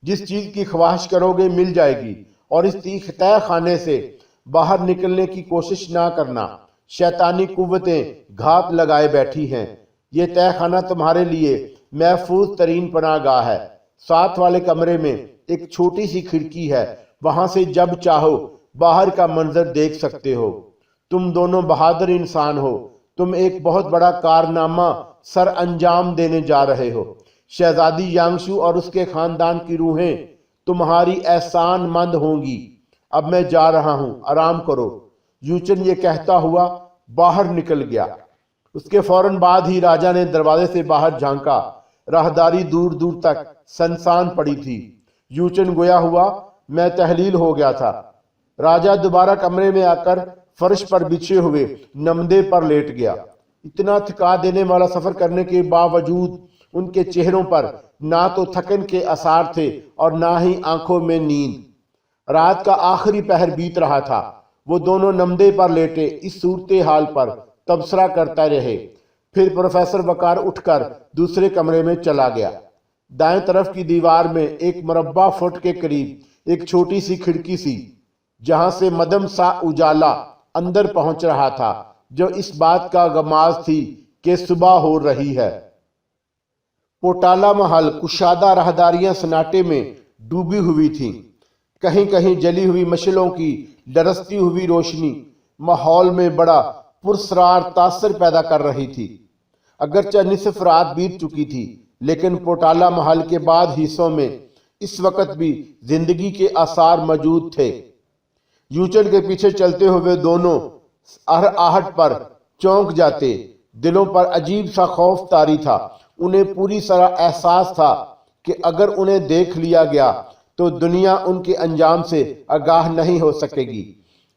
جس چیز کی خواہش کرو گے مل جائے گی، اور اس تہ خانے سے باہر نکلنے کی کوشش نہ کرنا۔ شیطانی قوتیں گھات لگائے بیٹھی ہیں۔ یہ تہ خانہ تمہارے لیے محفوظ ترین پناہ گاہ ہے۔ ساتھ والے کمرے میں ایک چھوٹی سی کھڑکی ہے، وہاں سے جب چاہو باہر کا منظر دیکھ سکتے ہو۔ تم دونوں بہادر انسان ہو، تم ایک بہت بڑا کارنامہ سر انجام دینے جا رہے ہو۔ شہزادی یانگشو اور اس کے خاندان کی روحیں تمہاری احسان مند ہوں گی۔ اب میں جا رہا ہوں، آرام کرو۔ یوچن یہ کہتا ہوا باہر نکل گیا۔ اس کے فوراً بعد ہی راجا نے دروازے سے باہر جھانکا۔ راہداری دور دور تک سنسان پڑی تھی۔ یوچن گویا ہوا میں تحلیل ہو گیا تھا۔ راجا دوبارہ کمرے میں آ کر فرش پر بچھے ہوئے نمدے پر لیٹ گیا۔ اتنا تھکا دینے والا سفر کرنے کے باوجود ان کے چہروں پر نہ تو تھکن کے آثار تھے اور نہ ہی آنکھوں میں نیند۔ رات کا آخری پہر بیت رہا تھا۔ وہ دونوں نمدے پر لیٹے اس صورتحال پر تبصرہ کرتا رہے۔ پھر پروفیسر وقار اٹھ کر دوسرے کمرے میں چلا گیا۔ دائیں طرف کی دیوار میں ایک مربع فٹ کے قریب ایک چھوٹی سی کھڑکی سی، جہاں سے مدھم سا اجالا اندر پہنچ رہا تھا، جو اس بات کا غماز تھی کہ صبح ہو رہی ہے۔ پوٹالا محل کشادہ راہداریاں سناٹے میں ڈوبی ہوئی تھیں۔ کہیں کہیں جلی ہوئی مشلوں کی ڈرستی ہوئی روشنی ماحول میں بڑا پرسرار تاثر پیدا کر رہی تھی۔ اگرچہ نصف رات بیت چکی تھی، لیکن پوٹالا محل کے بعد حصوں میں اس وقت بھی زندگی کے آثار موجود تھے۔ یوچن کے پیچھے چلتے ہوئے دونوں ہر آہٹ پر چونک جاتے۔ دلوں پر عجیب سا خوف طاری تھا۔ انہیں پوری طرح احساس تھا کہ اگر انہیں دیکھ لیا گیا تو دنیا ان کے انجام سے آگاہ نہیں ہو سکے گی،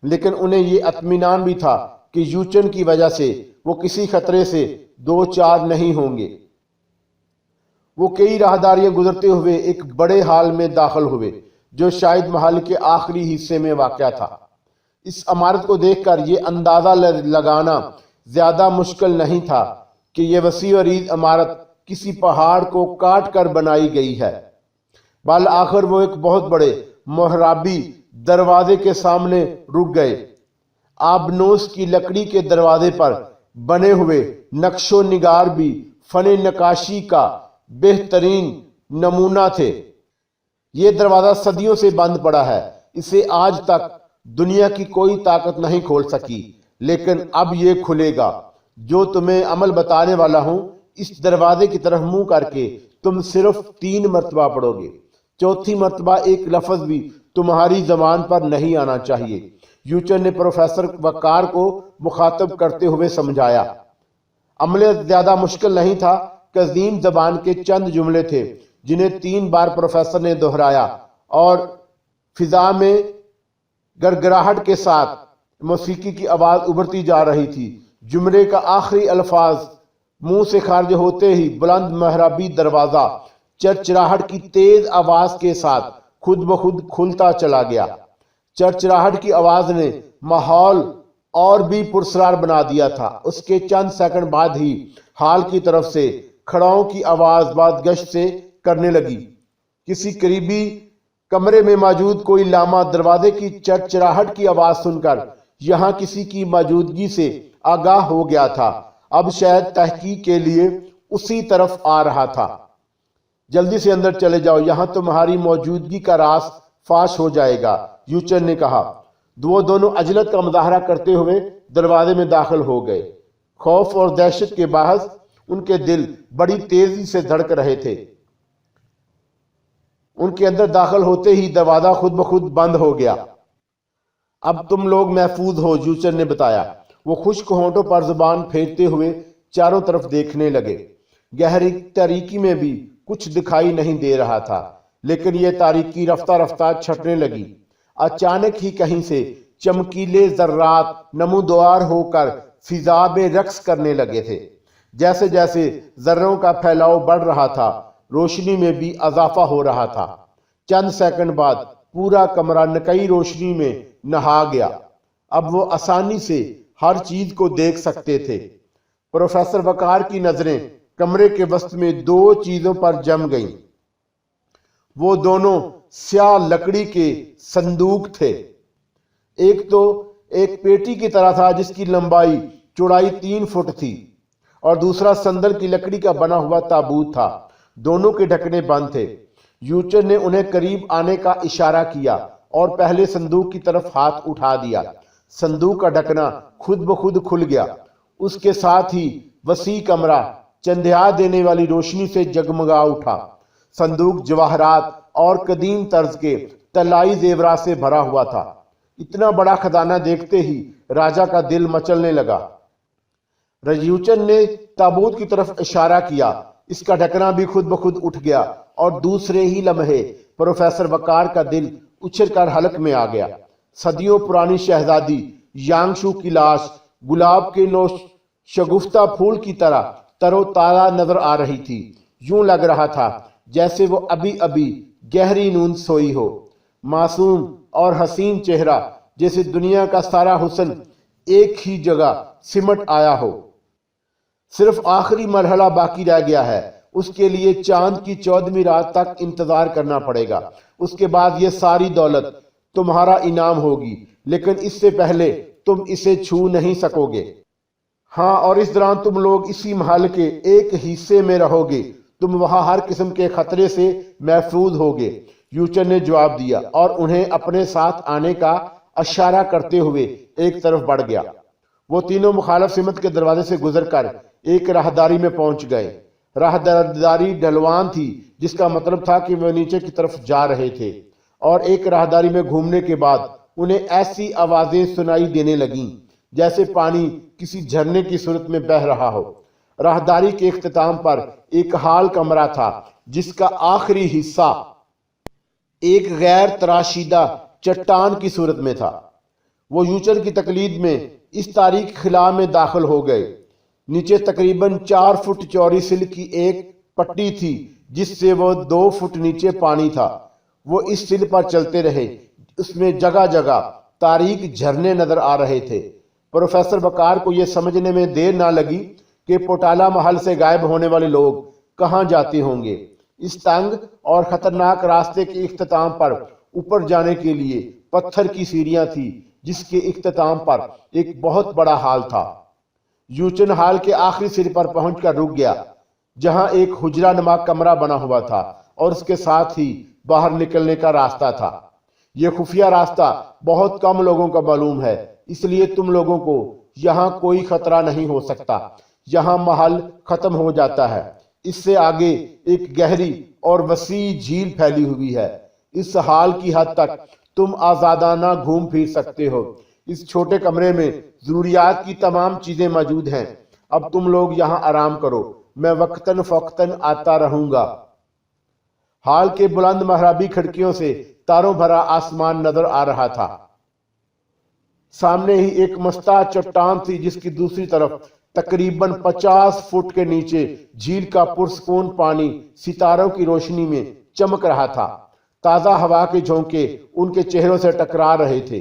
لیکن انہیں یہ اطمینان بھی تھا کہ یوچن کی وجہ سے وہ کسی خطرے سے دو چار نہیں ہوں گے۔ وہ کئی راہداریاں گزرتے ہوئے ایک بڑے ہال میں داخل ہوئے، جو شاید محل کے آخری حصے میں واقع تھا۔ اس عمارت کو دیکھ کر یہ اندازہ لگانا زیادہ مشکل نہیں تھا کہ یہ وسیع و عریض عمارت کسی پہاڑ کو کاٹ کر بنائی گئی ہے۔ بالآخر وہ ایک بہت بڑے محرابی دروازے کے سامنے رک گئے۔ آبنوس کی لکڑی کے دروازے پر بنے ہوئے نقش و نگار بھی فن نقاشی کا بہترین نمونہ تھے۔ یہ دروازہ صدیوں سے بند پڑا ہے، اسے آج تک دنیا کی کوئی طاقت نہیں کھول سکی، لیکن اب یہ کھلے گا۔ جو تمہیں عمل بتانے والا ہوں، اس دروازے کی طرف منہ کر کے تم صرف 3 مرتبہ پڑھو گے۔ چوتھی مرتبہ ایک لفظ بھی تمہاری زبان پر نہیں آنا چاہیے۔ یوچن نے پروفیسر وقار کو مخاطب کرتے ہوئے سمجھایا۔ عمل زیادہ مشکل نہیں تھا۔ قدیم زبان کے چند جملے تھے جنہیں 3 بار پروفیسر نے دہرایا، اور فضا میں گڑگڑاہٹ کے ساتھ موسیقی کی آواز ابھرتی جا رہی تھی۔ جملے کا آخری الفاظ منہ سے خارج ہوتے ہی بلند محرابی دروازہ چرچراہٹ کی تیز آواز کے ساتھ خود بخود کھلتا چلا گیا۔ چرچراہٹ کی آواز نے ماحول اور بھی پرسرار بنا دیا تھا۔ اس کے چند سیکنڈ بعد ہی ہال کی طرف سے کھڑاؤں کی آواز بازگشت سے کرنے لگی۔ کسی قریبی کمرے میں موجود کوئی لاما دروازے کی چرچراہٹ کی آواز سن کر یہاں کسی کی موجودگی سے آگاہ ہو گیا تھا۔ اب شاید تحقیق کے لیے اسی طرف آ رہا تھا۔ جلدی سے اندر چلے جاؤ، یہاں تمہاری موجودگی کا راز فاش ہو جائے گا، یوچن نے کہا۔ وہ دونوں عجلت کا مظاہرہ کرتے ہوئے دروازے میں داخل ہو گئے۔ خوف اور دہشت کے باعث ان کے دل بڑی تیزی سے دھڑک رہے تھے۔ ان کے اندر داخل ہوتے ہی دروازہ خود بخود بند ہو گیا۔ اب تم لوگ محفوظ ہو، یوچن نے بتایا۔ وہ خشک ہونٹوں پر زبان پھیرتے ہوئے چاروں طرف دیکھنے لگے۔ گہری تاریکی میں بھی کچھ دکھائی نہیں دے رہا تھا، لیکن یہ تاریکی رفتہ رفتہ چھٹنے لگی۔ اچانک ہی کہیں سے چمکیلے ذرات نمودار ہو کر فضا میں رقص کرنے لگے تھے۔ جیسے جیسے ذروں کا پھیلاؤ بڑھ رہا تھا، روشنی میں بھی اضافہ ہو رہا تھا۔ چند سیکنڈ بعد پورا کمرہ نقی روشنی میں نہا گیا۔ اب وہ آسانی سے ہر چیز کو دیکھ سکتے تھے۔ پروفیسر وقار کی نظریں کمرے کے وسط میں 2 چیزوں پر جم گئیں۔ وہ دونوں سیاہ لکڑی کے صندوق تھے۔ ایک تو ایک پیٹی کی طرح تھا جس کی لمبائی چوڑائی 3 فٹ تھی، اور دوسرا سندل کی لکڑی کا بنا ہوا تابوت تھا۔ دونوں کے ڈھکنے بند تھے۔ یوچن نے انہیں قریب آنے کا اشارہ کیا اور پہلے صندوق کی طرف ہاتھ اٹھا دیا۔ صندوق کا ڈھکنا خود بخود کھل گیا۔ اس کے ساتھ ہی وسیع کمرہ چندھیا دینے والی روشنی سے جگمگا اٹھا۔ صندوق جواہرات اور قدیم طرز کے طلائی زیورات سے بھرا ہوا تھا۔ اتنا بڑا خزانہ دیکھتے ہی راجا کا دل مچلنے لگا۔ یوچن نے تابوت کی طرف اشارہ کیا۔ اس کا ڈھکنا بھی خود بخود اٹھ گیا اور دوسرے ہی لمحے پروفیسر وقار کا دل اچھل کر حلق میں آ گیا۔ صدیوں پرانی شہزادی یانگشو کی لاش گلاب کے نو شگفتہ پھول کی طرح تر و تازہ نظر آ رہی تھی۔ یوں لگ رہا تھا جیسے وہ ابھی ابھی گہری نیند سوئی ہو۔ معصوم اور حسین چہرہ، جیسے دنیا کا سارا حسن ایک ہی جگہ سمٹ آیا ہو۔ صرف آخری مرحلہ باقی رہ گیا ہے۔ اس کے لیے چاند کی 14ویں رات تک انتظار کرنا پڑے گا۔ اس کے بعد یہ ساری دولت تمہارا انعام ہوگی، لیکن اس سے پہلے تم اسے چھو نہیں سکو گے۔ ہاں، اور اس دوران تم لوگ اسی محل کے ایک حصے میں رہو گے۔ تم وہاں ہر قسم کے خطرے سے محفوظ ہوگے۔ یوچن نے جواب دیا اور انہیں اپنے ساتھ آنے کا اشارہ کرتے ہوئے ایک طرف بڑھ گیا۔ وہ تینوں مخالف سمت کے دروازے سے گزر کر ایک راہداری میں پہنچ گئے۔ راہداری ڈھلوان تھی، جس کا مطلب تھا کہ وہ نیچے کی طرف جا رہے تھے، اور ایک راہداری میں گھومنے کے بعد انہیں ایسی آوازیں سنائی دینے لگیں جیسے پانی کسی جھرنے کی صورت میں بہہ رہا ہو۔ راہداری کے اختتام پر ایک ہال کمرہ تھا جس کا آخری حصہ ایک غیر تراشیدہ چٹان کی صورت میں تھا۔ وہ یوچن کی تقلید میں اس تاریک خلا میں داخل ہو گئے۔ نیچے تقریباً 4 فٹ چوڑی سلک کی ایک پٹی تھی جس سے وہ 2 فٹ نیچے پانی تھا۔ وہ اس سل پر چلتے رہے۔ اس میں جگہ جگہ تاریک جھرنے نظر آ رہے تھے۔ پروفیسر وقار کو یہ سمجھنے میں دیر نہ لگی کہ پوٹالا محل سے غائب ہونے والے لوگ کہاں جاتے ہوں گے۔ اس تنگ اور خطرناک راستے کے اختتام پر اوپر جانے کے لیے پتھر کی سیڑھیاں تھی، جس کے اختتام پر ایک بہت بڑا ہال تھا۔ یوچن ہال کے آخری سر پر پہنچ کر رک گیا، جہاں ایک حجرہ نما کمرہ بنا ہوا تھا اور اس کے ساتھ ہی باہر نکلنے کا راستہ تھا۔ یہ خفیہ راستہ بہت کم لوگوں کا معلوم ہے، اس لیے تم لوگوں کو یہاں کوئی خطرہ نہیں ہو سکتا۔ یہاں محل ختم ہو جاتا ہے۔ اس سے آگے ایک گہری اور وسیع جھیل پھیلی ہوئی ہے۔ اس حال کی حد تک تم آزادانہ گھوم پھر سکتے ہو۔ اس چھوٹے کمرے میں ضروریات کی تمام چیزیں موجود ہیں۔ اب تم لوگ یہاں آرام کرو، میں وقتاً فوقتاً آتا رہوں گا۔ حال کے بلند محرابی کھڑکیوں سے تاروں بھرا آسمان نظر آ رہا تھا۔ سامنے ہی ایک مستع چٹان تھی جس کی دوسری طرف تقریباً 50 فٹ کے نیچے جھیل کا پرسکون پانی ستاروں کی روشنی میں چمک رہا تھا۔ تازہ ہوا کے جھونکے ان کے چہروں سے ٹکرا رہے تھے۔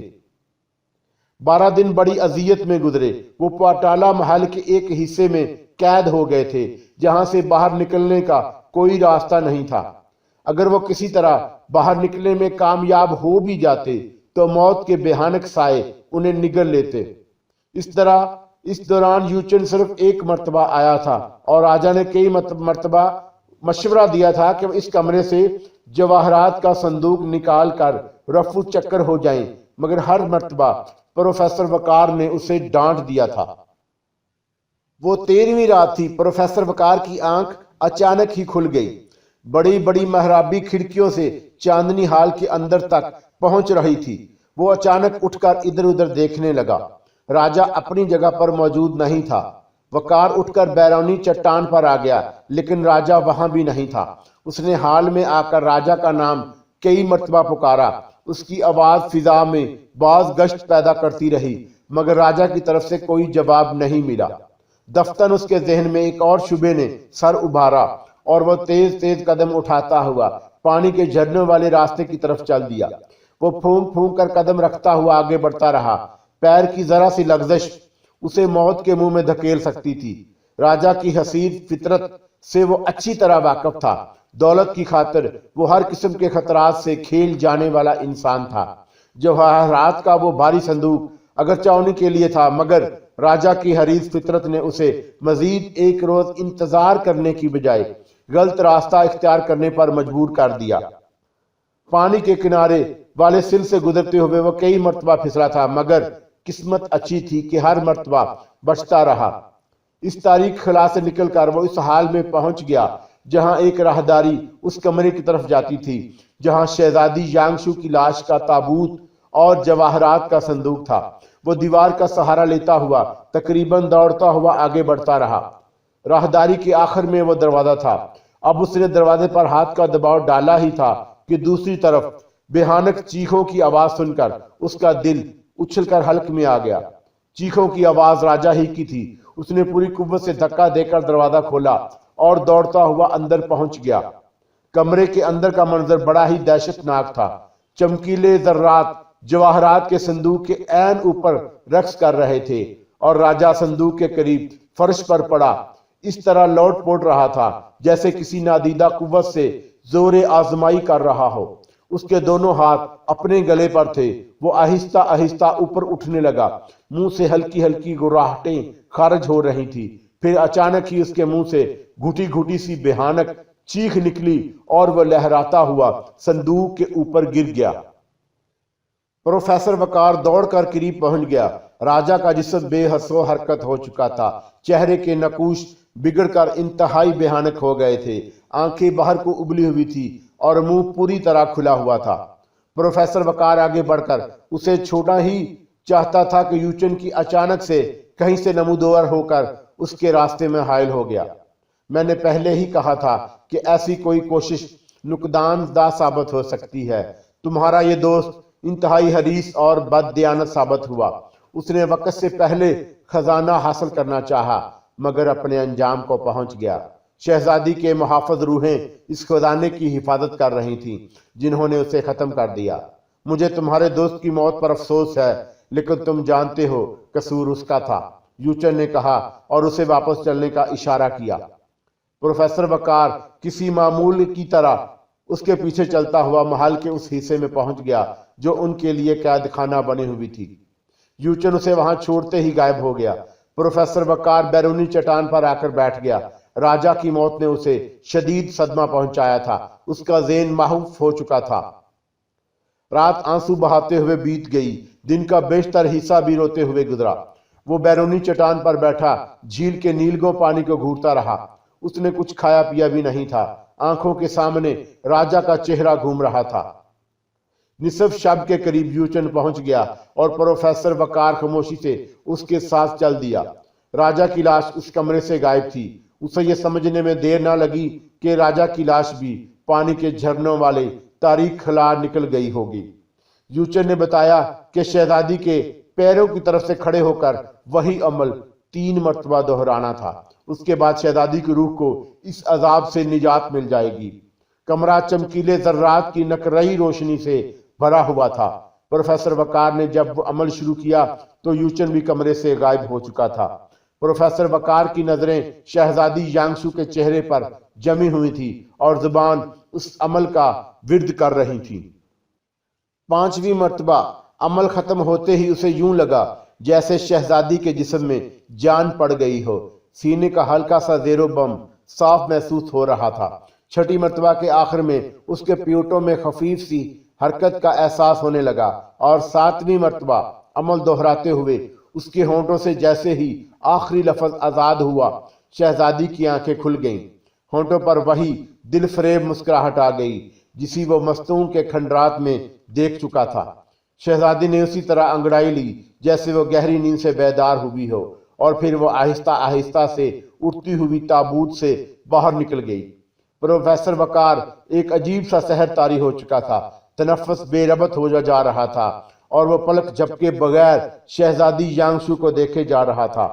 12 دن بڑی اذیت میں گزرے۔ وہ پوٹالا محل کے ایک حصے میں قید ہو گئے تھے جہاں سے باہر نکلنے کا کوئی راستہ نہیں تھا۔ اگر وہ کسی طرح باہر نکلنے میں کامیاب ہو بھی جاتے تو موت کے بھیانک سائے انہیں نگل لیتے۔ اس دوران یوچن صرف ایک مرتبہ آیا تھا اور راجا نے کئی مرتبہ مشورہ دیا تھا کہ وہ اس کمرے سے جواہرات کا صندوق نکال کر رفو چکر ہو جائیں، مگر ہر مرتبہ پروفیسر وقار نے اسے ڈانٹ دیا تھا۔ وہ 13ویں رات تھی۔ پروفیسر وقار کی آنکھ اچانک ہی کھل گئی۔ بڑی بڑی محرابی کھڑکیوں سے چاندنی حال کے اندر تک پہنچ رہی تھی۔ وہ اچانک اٹھ کر ادھر ادھر دیکھنے لگا۔ راجا اپنی جگہ پر موجود نہیں تھا۔ وقار اٹھ کر بیرونی چٹان پر آ گیا، لیکن راجا وہاں بھی نہیں تھا۔ اس نے حال میں آ کر راجا کا نام کئی مرتبہ پکارا۔ اس کی آواز فضا میں باز گشت پیدا کرتی رہی، مگر راجا کی طرف سے کوئی جواب نہیں ملا۔ دفتن اس کے ذہن میں ایک اور شبے نے سر ابھارا اور وہ تیز تیز قدم اٹھاتا ہوا پانی کے جھرنے والے راستے کی طرف چل دیا۔ وہ پھونک پھونک کر قدم رکھتا ہوا آگے بڑھتا رہا۔ پیر کی ذرا سی لغزش اسے موت کے منہ میں دھکیل سکتی تھی۔ راجا کی حسین فطرت سے وہ اچھی طرح واقف تھا۔ دولت کی خاطر وہ ہر قسم کے خطرات سے کھیل جانے والا انسان تھا۔ جواہرات کا وہ بھاری صندوق اگرچہ انہی کے لیے تھا، مگر راجہ کی حریص فطرت نے اسے مزید ایک روز انتظار کرنے کی بجائے غلط راستہ اختیار کرنے پر مجبور کر دیا۔ پانی کے کنارے والے سل سے گزرتے ہوئے وہ کئی مرتبہ پھسلا تھا، مگر قسمت اچھی تھی کہ ہر مرتبہ بچتا رہا۔ اس تاریک خلا سے نکل کر وہ اس حال میں پہنچ گیا جہاں ایک راہداری اس کمرے کی طرف جاتی تھی جہاں شہزادی یانگشو کی لاش کا تابوت اور جواہرات کا صندوق تھا۔ وہ دیوار کا سہارا لیتا ہوا تقریباً دوڑتا ہوا آگے بڑھتا رہا۔ راہداری کے آخر میں وہ دروازہ تھا۔ اب اس نے دروازے پر ہاتھ کا دباؤ ڈالا ہی تھا کہ دوسری طرف بھیانک چیخوں کی آواز سن کر اس کا دل اچھل کر حلق میں آ گیا۔ چیخوں کی آواز راجہ ہی کی تھی۔ اس نے پوری قوت سے دھکا دے کر دروازہ کھولا اور دوڑتا ہوا اندر پہنچ گیا۔ کمرے کے اندر کا منظر بڑا ہی دہشت ناک تھا۔ چمکیلے ذرات جواہرات کے صندوق کے عین اوپر رقص کر رہے تھے اور راجہ صندوق کے قریب فرش پر پڑا اس طرح لوٹ پوٹ رہا تھا جیسے کسی نادیدہ قوت سے زور آزمائی کر رہا ہو۔ اس کے دونوں ہاتھ اپنے گلے پر تھے۔ وہ آہستہ آہستہ اوپر اٹھنے لگا۔ منہ سے ہلکی ہلکی گراہٹیں خارج ہو رہی تھی۔ پھر اچانک ہی اس کے منہ سے گھٹی گھٹی سی بھیانک چیخ نکلی اور وہ لہراتا ہوا صندوق کے اوپر گر گیا۔ پروفیسر وقار دوڑ کر قریب پہنچ گیا۔ راجہ کا جسم بے حس و حرکت ہو چکا تھا۔ چہرے کے نقوش بگڑ کر انتہائی بھیانک ہو گئے تھے۔ آنکھیں باہر کو ابلی ہوئی تھی اور منہ پوری طرح کھلا ہوا تھا۔ پروفیسر وقار آگے بڑھ کر اسے چھوڑنا ہی چاہتا تھا کہ یوچن کی اچانک سے کہیں سے نمودار ہو کر اس کے راستے میں حائل ہو گیا۔ میں نے پہلے ہی کہا تھا کہ ایسی کوئی کوشش نقصان دہ ثابت ہو سکتی ہے۔ تمہارا یہ دوست انتہائی حریص اور بد دیانت ثابت ہوا۔ اس نے وقت سے پہلے خزانہ حاصل کرنا چاہا مگر اپنے انجام کو پہنچ گیا۔ شہزادی کے محافظ روحیں اس خزانے کی حفاظت کر رہی تھیں جنہوں نے اسے ختم کر دیا۔ مجھے تمہارے دوست کی موت پر افسوس ہے لیکن تم جانتے ہو قصور اس کا تھا، یوچن نے کہا اور اسے واپس چلنے کا اشارہ کیا۔ پروفیسر وقار کسی معمول کی طرح اس کے پیچھے چلتا ہوا محل کے اس حصے میں پہنچ گیا جو ان کے لیے قید خانہ بنی ہوئی تھی۔ یوچن اسے وہاں چھوڑتے ہی غائب ہو گیا۔ پروفیسر وقار بیرونی چٹان پر آ کر بیٹھ گیا۔ راجہ کی موت نے اسے شدید صدمہ پہنچایا تھا۔ اس کا ذہن محوف ہو چکا تھا۔ رات آنسو بہاتے ہوئے بیت گئی۔ دن کا بیشتر حصہ بھی روتے ہوئے گزرا۔ وہ بیرونی چٹان پر بیٹھا جھیل کے نیلگوں پانی کو گھورتا رہا۔ اس نے کچھ کھایا پیا بھی نہیں تھا۔ آنکھوں کے سامنے راجہ کا چہرہ گھوم رہا تھا۔ نصف شب کے قریب یوچن پہنچ گیا اور پروفیسر وقار خاموشی سے اس کے ساتھ چل دیا۔ راجہ کی لاش اس کمرے سے غائب تھی۔ اسے یہ سمجھنے میں دیر نہ لگی کہ راجہ کی لاش بھی پانی کے جھرنوں والے تاریک خلا نکل گئی ہوگی۔ یوچن نے بتایا کہ شہزادی کے پیروں کی طرف سے کھڑے ہو کر وہی عمل 3 مرتبہ دہرانا تھا۔ اس کے بعد شہزادی کی روح کو اس عذاب سے نجات مل جائے گی۔ کمرہ چمکیلے ذرات کی نقرئی روشنی سے بھرا ہوا تھا۔ پروفیسر وقار نے جب وہ عمل شروع کیا تو یوچن بھی کمرے سے غائب ہو چکا تھا۔ پروفیسر وقار کی نظریں شہزادی یانگشو کے چہرے پر جمی ہوئی تھی اور زبان اس عمل کا ورد کر رہی تھی۔ 5ویں مرتبہ عمل ختم ہوتے ہی اسے یوں لگا جیسے شہزادی کے جسم میں جان پڑ گئی ہو۔ سینے کا ہلکا سا زیر و بم صاف محسوس ہو رہا تھا۔ 6 مرتبہ کے آخر میں اس کے پیوٹوں میں خفیف سی حرکت کا احساس ہونے لگا اور 7ویں مرتبہ عمل دہراتے ہوئے اس کے ہونٹوں سے جیسے ہی آخری لفظ آزاد ہوا شہزادی کی آنکھیں کھل گئیں۔ ہونٹوں پر وہی دل فریب مسکراہٹ آ گئی جسی وہ مستون کے کھنڈرات میں دیکھ چکا تھا۔ شہزادی نے اسی طرح انگڑائی لی جیسے وہ گہری نیند سے بیدار ہوئی ہو اور پھر وہ آہستہ آہستہ سے اٹھتی ہوئی تابوت سے باہر نکل گئی۔ پروفیسر وقار ایک عجیب سا سحر طاری ہو چکا تھا۔ تنفس بے ربط ہو جا رہا تھا اور وہ پلک جھپکے بغیر شہزادی یانگشو کو دیکھے جا رہا تھا۔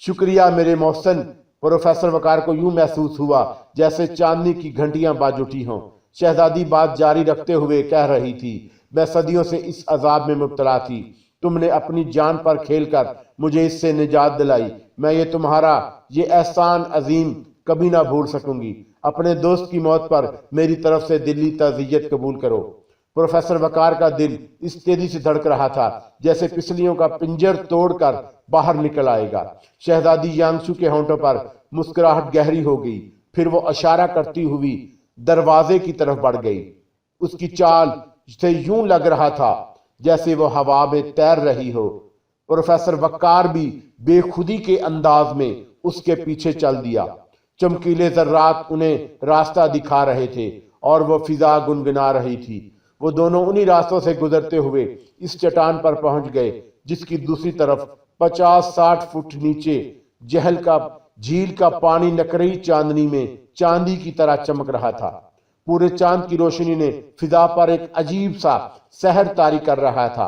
شکریہ میرے محسن، پروفیسر وقار کو یوں محسوس ہوا جیسے چاندنی کی گھنٹیاں بج اٹھی ہوں۔ شہزادی بات جاری رکھتے ہوئے کہہ رہی تھی، میں صدیوں سے اس عذاب میں مبتلا تھی۔ تم نے اپنی جان پر کھیل کر مجھے اس سے نجات دلائی۔ میں یہ تمہارا یہ احسان عظیم کبھی نہ بھول سکوں گی۔ اپنے دوست کی موت پر میری طرف سے دلی تعزیت قبول کرو۔ پروفیسر وقار کا دل اس تیزی سے دھڑک رہا تھا جیسے پسلیوں کا پنجر توڑ کر باہر نکل آئے گا۔ شہزادی یانگشو کے ہونٹوں پر مسکراہٹ گہری ہو گئی، پھر وہ اشارہ کرتی ہوئی دروازے کی طرف بڑھ گئی۔ اس کی چال سے یوں لگ رہا تھا جیسے وہ ہوا میں تیر رہی ہو۔ پروفیسر وقار بھی بے خودی کے انداز میں اس کے پیچھے چل دیا۔ چمکیلے ذرات انہیں راستہ دکھا رہے تھے اور وہ فضا گنگنا رہی تھی۔ وہ دونوں انہی راستوں سے گزرتے ہوئے اس چٹان پر پہنچ گئے جس کی دوسری طرف 50-60 فٹ نیچے جھیل کا پانی نقرئی چاندنی میں چاندی کی طرح چمک رہا تھا۔ پورے چاند کی روشنی نے فضا پر ایک عجیب سا سحر طاری کر رہا تھا۔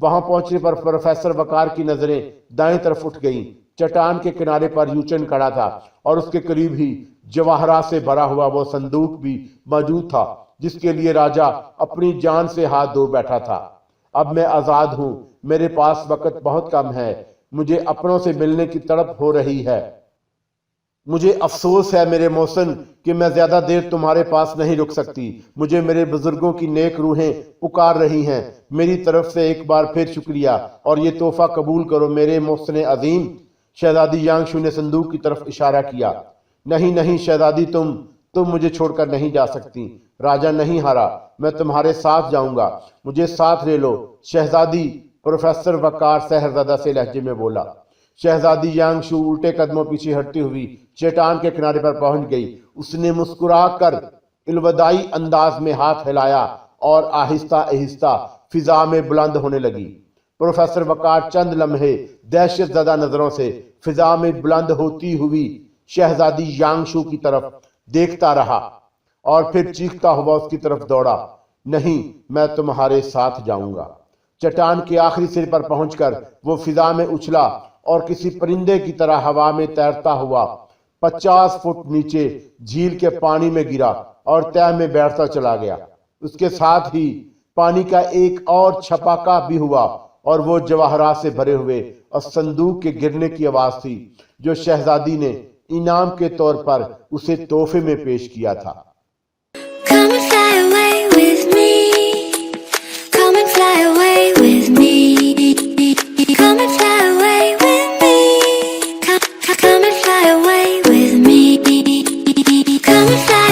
وہاں پہنچنے پر پروفیسر وقار کی نظریں دائیں طرف اٹھ گئیں۔ چٹان کے کنارے پر یوچن کھڑا تھا اور اس کے قریب ہی جواہرات سے بھرا ہوا وہ صندوق بھی موجود تھا جس کے لیے راجہ اپنی جان سے ہاتھ دھو بیٹھا تھا۔ اب میں آزاد ہوں، میرے پاس وقت بہت کم ہے، مجھے اپنوں سے ملنے کی تڑپ ہو رہی ہے۔ مجھے افسوس ہے میرے محسن کہ میں زیادہ دیر تمہارے پاس نہیں رک سکتی۔ مجھے میرے بزرگوں کی نیک روحیں پکار رہی ہیں۔ میری طرف سے ایک بار پھر شکریہ اور یہ تحفہ قبول کرو میرے محسن عظیم۔ شہزادی یانگشو نے صندوق کی طرف اشارہ کیا۔ نہیں نہیں شہزادی، تم مجھے چھوڑ کر نہیں جا سکتی۔ راجہ نہیں ہارا، میں تمہارے ساتھ جاؤں گا، مجھے ساتھ لے لو شہزادی، پروفیسر وقار سحرزدہ سے لہجے میں بولا۔ شہزادی یانگشو الٹے قدموں پیچھے ہٹتی ہوئی چٹان کے کنارے پر پہنچ گئی۔ اس نے مسکرا کر الوداعی انداز میں ہاتھ ہلایا اور آہستہ آہستہ فضا میں بلند ہونے لگی۔ پروفیسر وقار چند لمحے دہشت زدہ نظروں سے فضا میں بلند ہوتی ہوئی شہزادی یانگشو کی طرف دیکھتا رہا اور پھر چیختا ہوا اس کی طرف دوڑا۔ نہیں، میں تمہارے ساتھ جاؤں گا۔ چٹان کے آخری سر پر پہنچ کر وہ فضا میں اچھلا اور کسی پرندے کی طرح ہوا میں تیرتا ہوا 50 فٹ نیچے جھیل کے پانی میں گرا اور تہہ میں بیٹھتا چلا گیا۔ اس کے ساتھ ہی پانی کا ایک اور چھپاکا بھی ہوا اور وہ جواہرات سے بھرے ہوئے اور صندوق کے گرنے کی آواز تھی جو شہزادی نے انعام کے طور پر اسے تحفے میں پیش کیا تھا۔